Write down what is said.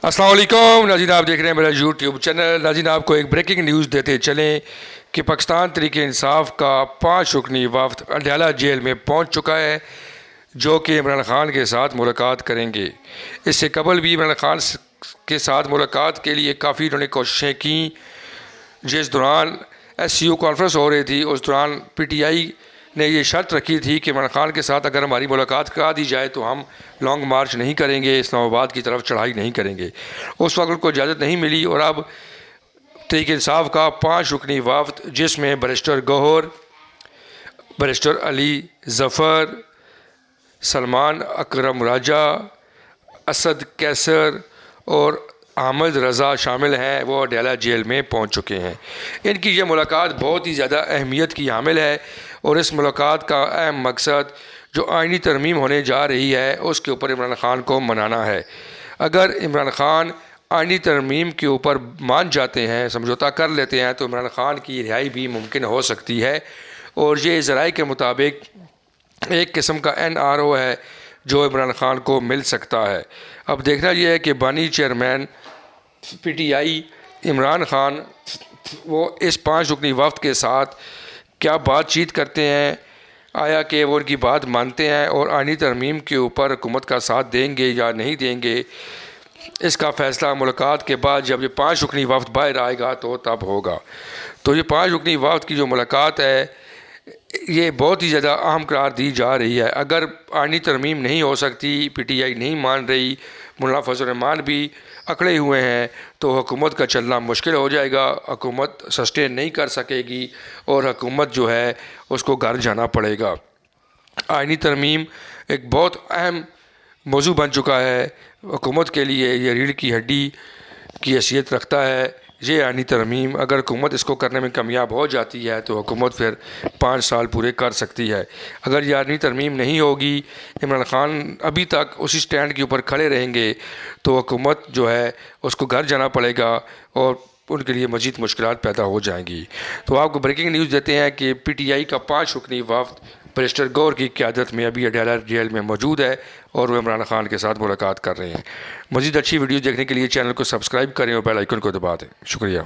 السلام علیکم ناظرین، آپ دیکھ رہے ہیں میرا یوٹیوب چینل۔ ناظرین، آپ کو ایک بریکنگ نیوز دیتے چلیں کہ پاکستان تحریک انصاف کا 5 رکنی وفد اڈیالہ جیل میں پہنچ چکا ہے، جو کہ عمران خان کے ساتھ ملاقات کریں گے۔ اس سے قبل بھی عمران خان کے ساتھ ملاقات کے لیے کافی انہوں نے کوششیں کیں۔ جس دوران SCO کانفرنس ہو رہی تھی، اس دوران PTI نے یہ شرط رکھی تھی کہ عمران خان کے ساتھ اگر ہماری ملاقات کرا دی جائے تو ہم لانگ مارچ نہیں کریں گے، اسلام آباد کی طرف چڑھائی نہیں کریں گے۔ اس وقت ان کو اجازت نہیں ملی، اور اب تحریک انصاف کا 5 رکنی وفد، جس میں بیرسٹر گوہر، بیرسٹر علی ظفر، سلمان اکرم راجہ، اسد کیسر اور احمد رضا شامل ہیں، وہ اڈیالہ جیل میں پہنچ چکے ہیں۔ ان کی یہ ملاقات بہت ہی زیادہ اہمیت کی حامل ہے، اور اس ملاقات کا اہم مقصد جو آئینی ترمیم ہونے جا رہی ہے اس کے اوپر عمران خان کو منانا ہے۔ اگر عمران خان آئینی ترمیم کے اوپر مان جاتے ہیں، سمجھوتا کر لیتے ہیں، تو عمران خان کی رہائی بھی ممکن ہو سکتی ہے، اور یہ ذرائع کے مطابق ایک قسم کا NRO ہے جو عمران خان کو مل سکتا ہے۔ اب دیکھنا یہ ہے کہ بانی چیئرمین PTI عمران خان وہ اس 5 رکنی وفد کے ساتھ کیا بات چیت کرتے ہیں، آیا کہ وہ ان کی بات مانتے ہیں اور آئینی ترمیم کے اوپر حکومت کا ساتھ دیں گے یا نہیں دیں گے۔ اس کا فیصلہ ملاقات کے بعد جب یہ 5 رکنی وفد باہر آئے گا تو تب ہوگا۔ تو یہ 5 رکنی وفد کی جو ملاقات ہے یہ بہت ہی زیادہ اہم قرار دی جا رہی ہے۔ اگر آئینی ترمیم نہیں ہو سکتی، PTI نہیں مان رہی، مولانا فضل الرحمان بھی اکڑے ہوئے ہیں، تو حکومت کا چلنا مشکل ہو جائے گا، حکومت سسٹین نہیں کر سکے گی، اور حکومت جو ہے اس کو گھر جانا پڑے گا۔ آئینی ترمیم ایک بہت اہم موضوع بن چکا ہے حکومت کے لیے، یہ ریڑھ کی ہڈی کی حیثیت رکھتا ہے یہ آئینی ترمیم۔ اگر حکومت اس کو کرنے میں کامیاب ہو جاتی ہے تو حکومت پھر 5 سال پورے کر سکتی ہے۔ اگر یہ آئینی ترمیم نہیں ہوگی، عمران خان ابھی تک اسی سٹینڈ کے اوپر کھڑے رہیں گے، تو حکومت جو ہے اس کو گھر جانا پڑے گا، اور ان کے لیے مزید مشکلات پیدا ہو جائیں گی۔ تو آپ کو بریکنگ نیوز دیتے ہیں کہ PTI کا 5 رکنی وفد بیرسٹر گوہر کی قیادت میں ابھی اڈیالہ جیل میں موجود ہے، اور وہ عمران خان کے ساتھ ملاقات کر رہے ہیں۔ مزید اچھی ویڈیو دیکھنے کے لیے چینل کو سبسکرائب کریں اور بیل آئیکن کو دبا دیں۔ شکریہ۔